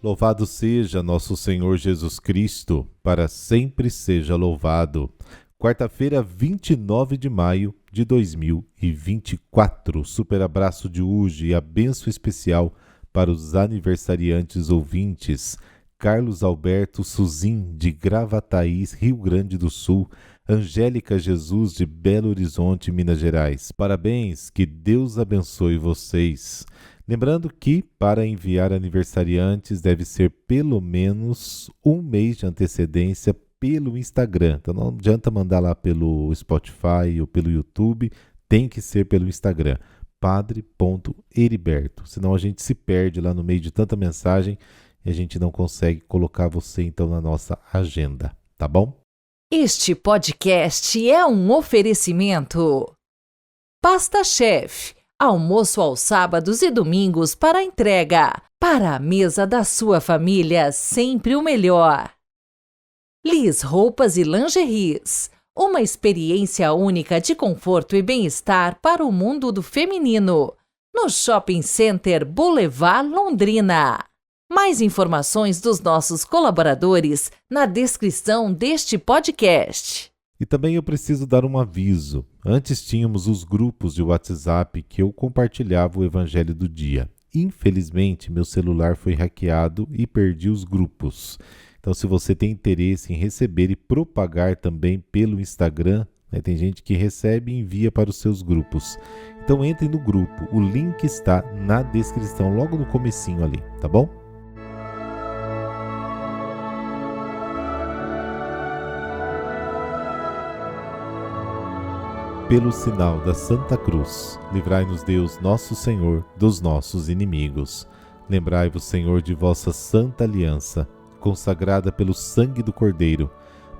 Louvado seja nosso Senhor Jesus Cristo, para sempre seja louvado. Quarta-feira, 29 de maio de 2024. Super abraço de hoje e a bênção especial para os aniversariantes ouvintes. Carlos Alberto Suzin, de Gravataí, Rio Grande do Sul. Angélica Jesus, de Belo Horizonte, Minas Gerais. Parabéns, que Deus abençoe vocês. Lembrando que, para enviar aniversariantes, deve ser pelo menos um mês de antecedência pelo Instagram. Então não adianta mandar lá pelo Spotify ou pelo YouTube, tem que ser pelo Instagram, padre.heriberto. Senão a gente se perde lá no meio de tanta mensagem e a gente não consegue colocar você então na nossa agenda, tá bom? Este podcast é um oferecimento. Pasta Chef. Almoço aos sábados e domingos para entrega. Para a mesa da sua família, sempre o melhor. Liz Roupas e Lingeries. Uma experiência única de conforto e bem-estar para o mundo do feminino. No Shopping Center Boulevard, Londrina. Mais informações dos nossos colaboradores na descrição deste podcast. E também eu preciso dar um aviso. Antes tínhamos os grupos de WhatsApp que eu compartilhava o Evangelho do dia. Infelizmente, meu celular foi hackeado e perdi os grupos. Então, se você tem interesse em receber e propagar também pelo Instagram, tem gente que recebe e envia para os seus grupos. Então, entre no grupo. O link está na descrição, logo no comecinho ali, tá bom? Pelo sinal da Santa Cruz, livrai-nos Deus, nosso Senhor, dos nossos inimigos. Lembrai-vos, Senhor, de vossa santa aliança, consagrada pelo sangue do Cordeiro,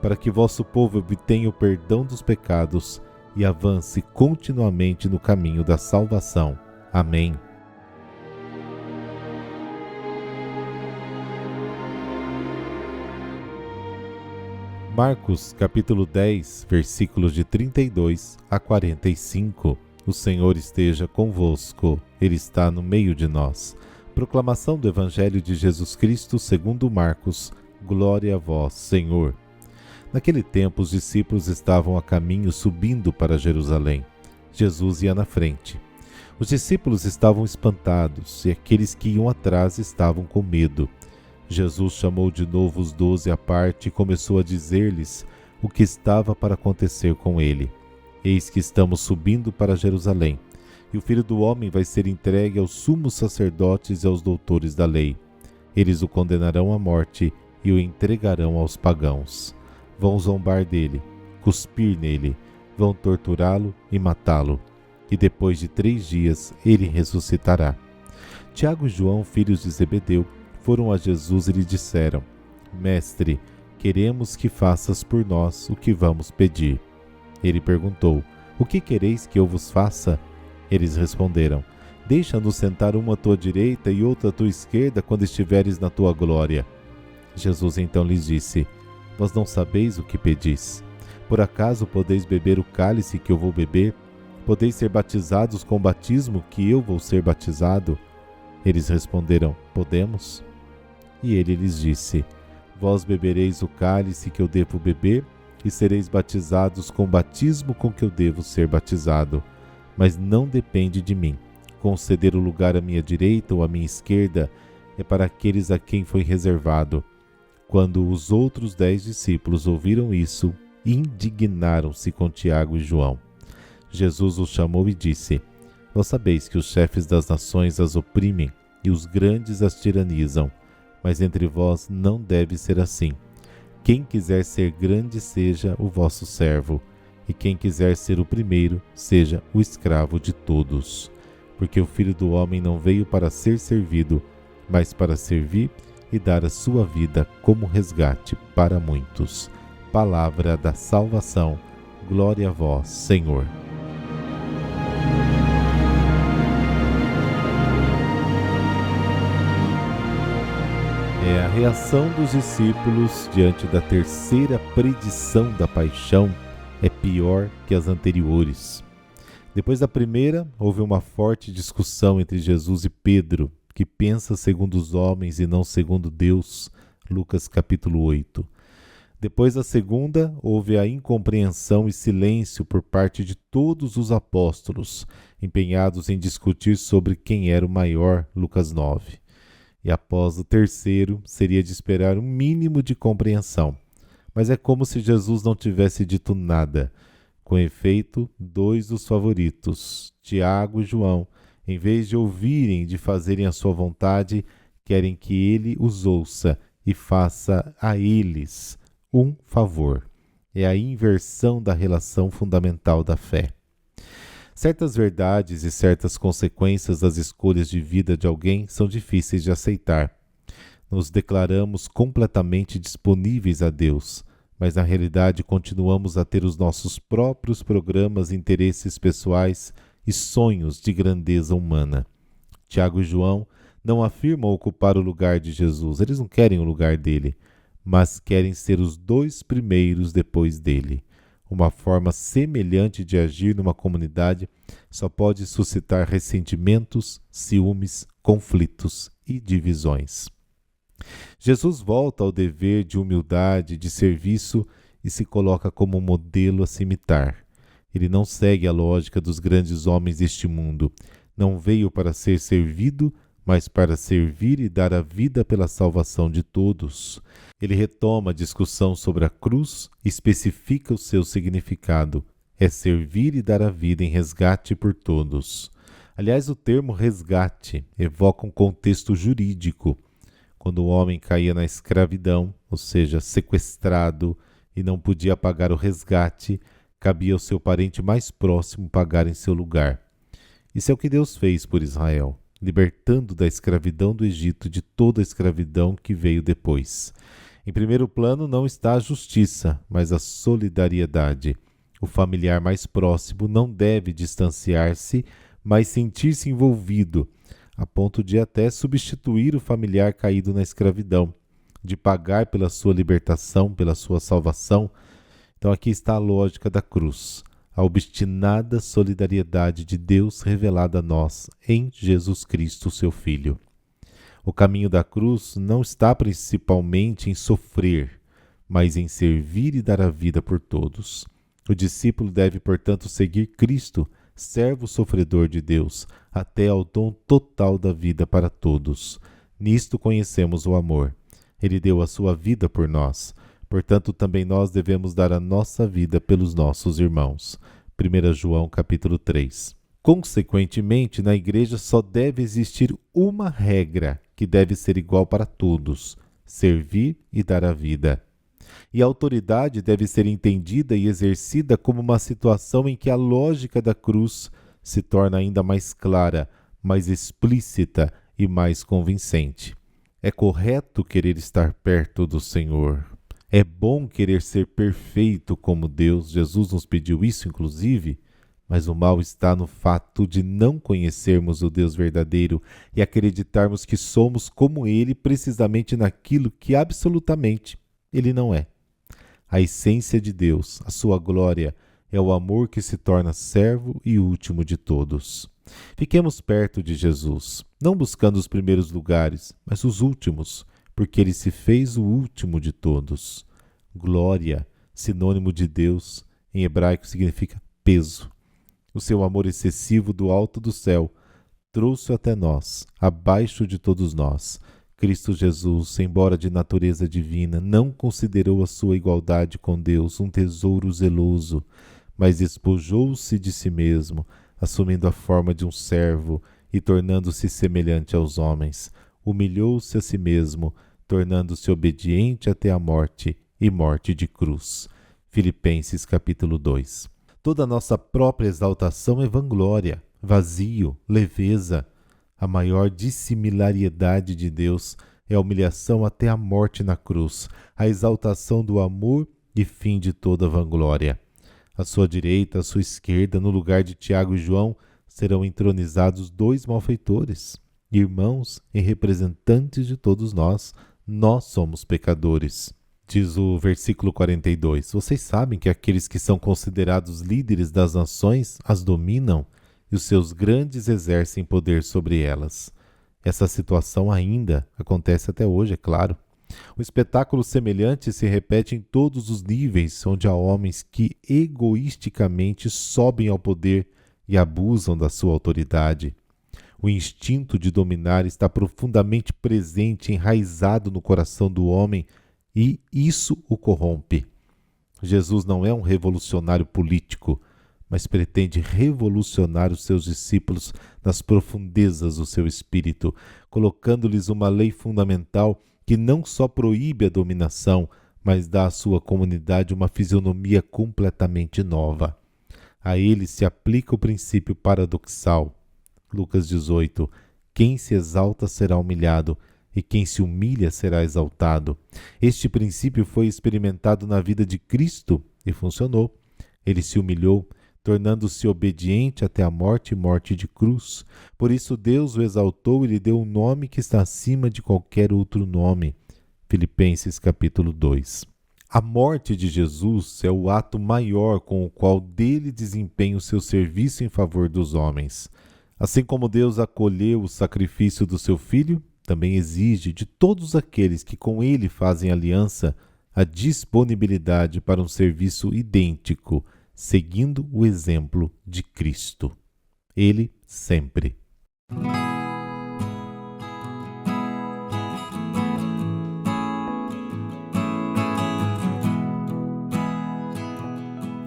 para que vosso povo obtenha o perdão dos pecados e avance continuamente no caminho da salvação. Amém. Marcos, capítulo 10, versículos de 32 a 45. O Senhor esteja convosco, Ele está no meio de nós. Proclamação do Evangelho de Jesus Cristo segundo Marcos. Glória a vós, Senhor. Naquele tempo, os discípulos estavam a caminho subindo para Jerusalém. Jesus ia na frente. Os discípulos estavam espantados e aqueles que iam atrás estavam com medo. Jesus chamou de novo os 12 à parte e começou a dizer-lhes o que estava para acontecer com ele. Eis que estamos subindo para Jerusalém, e o Filho do Homem vai ser entregue aos sumos sacerdotes e aos doutores da lei. Eles o condenarão à morte e o entregarão aos pagãos. Vão zombar dele, cuspir nele, vão torturá-lo e matá-lo. E depois de 3 dias ele ressuscitará. Tiago e João, filhos de Zebedeu, foram a Jesus e lhe disseram: Mestre, queremos que faças por nós o que vamos pedir. Ele perguntou: O que quereis que eu vos faça? Eles responderam: Deixa-nos sentar uma à tua direita e outra à tua esquerda quando estiveres na tua glória. Jesus então lhes disse: Vós não sabeis o que pedis. Por acaso podeis beber o cálice que eu vou beber? Podeis ser batizados com o batismo que eu vou ser batizado? Eles responderam: Podemos. E ele lhes disse: Vós bebereis o cálice que eu devo beber, e sereis batizados com o batismo com que eu devo ser batizado. Mas não depende de mim. Conceder o lugar à minha direita ou à minha esquerda é para aqueles a quem foi reservado. Quando os outros 10 discípulos ouviram isso, indignaram-se com Tiago e João. Jesus os chamou e disse: Vós sabeis que os chefes das nações as oprimem e os grandes as tiranizam. Mas entre vós não deve ser assim. Quem quiser ser grande seja o vosso servo, e quem quiser ser o primeiro seja o escravo de todos. Porque o Filho do Homem não veio para ser servido, mas para servir e dar a sua vida como resgate para muitos. Palavra da salvação. Glória a vós, Senhor. É a reação dos discípulos diante da terceira predição da paixão é pior que as anteriores. Depois da primeira, houve uma forte discussão entre Jesus e Pedro, que pensa segundo os homens e não segundo Deus. Lucas capítulo 8. Depois da segunda, houve a incompreensão e silêncio por parte de todos os apóstolos, empenhados em discutir sobre quem era o maior. Lucas 9. E após o terceiro, seria de esperar um mínimo de compreensão. Mas é como se Jesus não tivesse dito nada. Com efeito, dois dos favoritos, Tiago e João, em vez de ouvirem e de fazerem a sua vontade, querem que ele os ouça e faça a eles um favor. É a inversão da relação fundamental da fé. Certas verdades e certas consequências das escolhas de vida de alguém são difíceis de aceitar. Nos declaramos completamente disponíveis a Deus, mas na realidade continuamos a ter os nossos próprios programas, interesses pessoais e sonhos de grandeza humana. Tiago e João não afirmam ocupar o lugar de Jesus, eles não querem o lugar dele, mas querem ser os dois primeiros depois dele. Uma forma semelhante de agir numa comunidade só pode suscitar ressentimentos, ciúmes, conflitos e divisões. Jesus volta ao dever de humildade, de serviço e se coloca como um modelo a se imitar. Ele não segue a lógica dos grandes homens deste mundo. Não veio para ser servido, mas para servir e dar a vida pela salvação de todos. Ele retoma a discussão sobre a cruz e especifica o seu significado. É servir e dar a vida em resgate por todos. Aliás, o termo resgate evoca um contexto jurídico. Quando o homem caía na escravidão, ou seja, sequestrado, e não podia pagar o resgate, cabia ao seu parente mais próximo pagar em seu lugar. Isso é o que Deus fez por Israel, libertando da escravidão do Egito de toda a escravidão que veio depois. Em primeiro plano não está a justiça, mas a solidariedade. O familiar mais próximo não deve distanciar-se, mas sentir-se envolvido, a ponto de até substituir o familiar caído na escravidão, de pagar pela sua libertação, pela sua salvação. Então aqui está a lógica da cruz, a obstinada solidariedade de Deus revelada a nós em Jesus Cristo, seu Filho. O caminho da cruz não está principalmente em sofrer, mas em servir e dar a vida por todos. O discípulo deve, portanto, seguir Cristo, servo sofredor de Deus, até ao dom total da vida para todos. Nisto conhecemos o amor. Ele deu a sua vida por nós. Portanto, também nós devemos dar a nossa vida pelos nossos irmãos. 1 João capítulo 3. Consequentemente, na igreja só deve existir uma regra que deve ser igual para todos: servir e dar a vida. E a autoridade deve ser entendida e exercida como uma situação em que a lógica da cruz se torna ainda mais clara, mais explícita e mais convincente. É correto querer estar perto do Senhor. É bom querer ser perfeito como Deus. Jesus nos pediu isso, inclusive. Mas o mal está no fato de não conhecermos o Deus verdadeiro e acreditarmos que somos como Ele precisamente naquilo que absolutamente Ele não é. A essência de Deus, a sua glória, é o amor que se torna servo e último de todos. Fiquemos perto de Jesus, não buscando os primeiros lugares, mas os últimos, porque Ele se fez o último de todos. Glória, sinônimo de Deus, em hebraico significa peso. O seu amor excessivo do alto do céu trouxe até nós, abaixo de todos nós. Cristo Jesus, embora de natureza divina, não considerou a sua igualdade com Deus um tesouro zeloso, mas despojou-se de si mesmo, assumindo a forma de um servo e tornando-se semelhante aos homens. Humilhou-se a si mesmo, tornando-se obediente até a morte e morte de cruz. Filipenses capítulo 2. Toda a nossa própria exaltação é vanglória, vazio, leveza. A maior dissimilariedade de Deus é a humilhação até a morte na cruz, a exaltação do amor e fim de toda vanglória. À sua direita, à sua esquerda, no lugar de Tiago e João, serão entronizados dois malfeitores, irmãos e representantes de todos nós. Nós somos pecadores. Diz o versículo 42, vocês sabem que aqueles que são considerados líderes das nações as dominam e os seus grandes exercem poder sobre elas. Essa situação ainda acontece até hoje, é claro. Um espetáculo semelhante se repete em todos os níveis, onde há homens que egoisticamente sobem ao poder e abusam da sua autoridade. O instinto de dominar está profundamente presente, enraizado no coração do homem, e isso o corrompe. Jesus não é um revolucionário político, mas pretende revolucionar os seus discípulos nas profundezas do seu espírito, colocando-lhes uma lei fundamental que não só proíbe a dominação, mas dá à sua comunidade uma fisionomia completamente nova. A ele se aplica o princípio paradoxal. Lucas 18. Quem se exalta será humilhado, e quem se humilha será exaltado. Este princípio foi experimentado na vida de Cristo e funcionou. Ele se humilhou, tornando-se obediente até a morte e morte de cruz. Por isso Deus o exaltou e lhe deu um nome que está acima de qualquer outro nome. Filipenses capítulo 2. A morte de Jesus é o ato maior com o qual dele desempenha o seu serviço em favor dos homens. Assim como Deus acolheu o sacrifício do seu Filho, também exige de todos aqueles que com ele fazem aliança a disponibilidade para um serviço idêntico, seguindo o exemplo de Cristo. Ele sempre.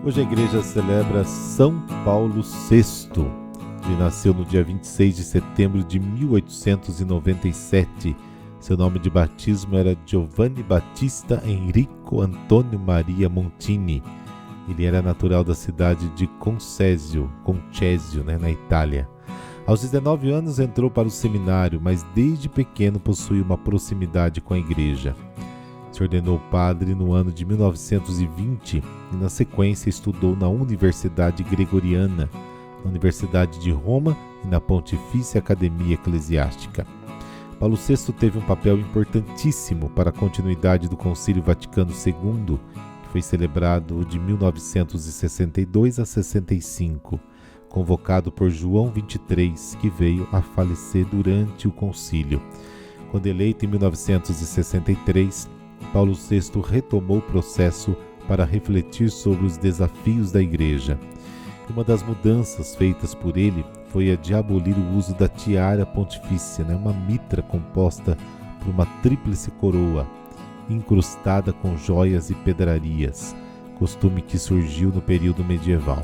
Hoje a igreja celebra São Paulo VI. Ele nasceu no dia 26 de setembro de 1897. Seu nome de batismo era Giovanni Battista Enrico Antonio Maria Montini. Ele era natural da cidade de Concesio, na Itália. Aos 19 anos entrou para o seminário, mas desde pequeno possuía uma proximidade com a igreja. Se ordenou padre no ano de 1920 e, na sequência, estudou na Universidade Gregoriana, na Universidade de Roma e na Pontifícia Academia Eclesiástica. Paulo VI teve um papel importantíssimo para a continuidade do Concílio Vaticano II, que foi celebrado de 1962 a 65, convocado por João XXIII, que veio a falecer durante o concílio. Quando eleito em 1963, Paulo VI retomou o processo para refletir sobre os desafios da Igreja. Uma das mudanças feitas por ele foi a de abolir o uso da tiara pontifícia, uma mitra composta por uma tríplice coroa, incrustada com joias e pedrarias, costume que surgiu no período medieval.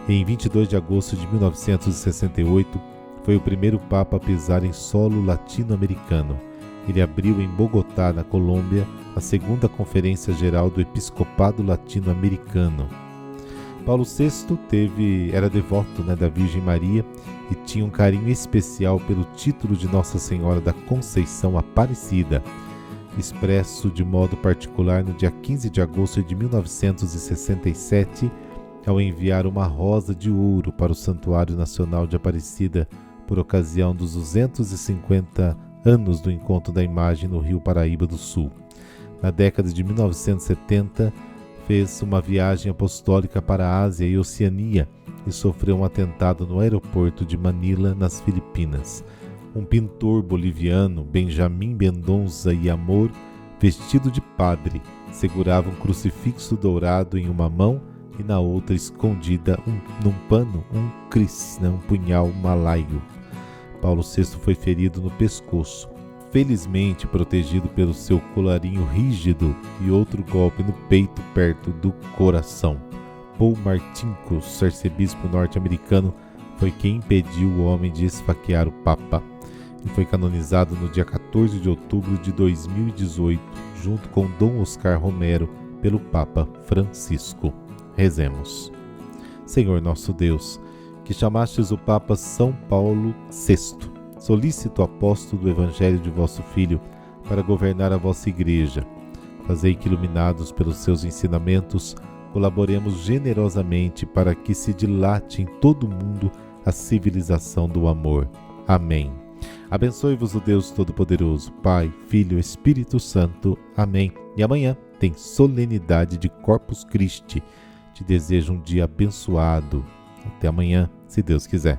Em 22 de agosto de 1968, foi o primeiro Papa a pisar em solo latino-americano. Ele abriu em Bogotá, na Colômbia, a segunda Conferência Geral do Episcopado Latino-Americano. Paulo VI era devoto da Virgem Maria e tinha um carinho especial pelo título de Nossa Senhora da Conceição Aparecida, expresso de modo particular no dia 15 de agosto de 1967, ao enviar uma rosa de ouro para o Santuário Nacional de Aparecida por ocasião dos 250 anos do encontro da imagem no Rio Paraíba do Sul. Na década de 1970, fez uma viagem apostólica para a Ásia e Oceania e sofreu um atentado no aeroporto de Manila, nas Filipinas. Um pintor boliviano, Benjamin Mendonça e Amor, vestido de padre, segurava um crucifixo dourado em uma mão e na outra, escondida num pano, um cris, um punhal malaio. Paulo VI foi ferido no pescoço, felizmente protegido pelo seu colarinho rígido e outro golpe no peito perto do coração. Paul Martinkus, arcebispo norte-americano, foi quem impediu o homem de esfaquear o Papa. E foi canonizado no dia 14 de outubro de 2018, junto com Dom Oscar Romero, pelo Papa Francisco. Rezemos. Senhor nosso Deus, que chamastes o Papa São Paulo VI, solícito apóstolo do Evangelho de vosso Filho, para governar a vossa Igreja. Fazei que, iluminados pelos seus ensinamentos, colaboremos generosamente para que se dilate em todo o mundo a civilização do amor. Amém. Abençoe-vos o Deus Todo-Poderoso, Pai, Filho e Espírito Santo. Amém. E amanhã tem solenidade de Corpus Christi. Te desejo um dia abençoado. Até amanhã, se Deus quiser.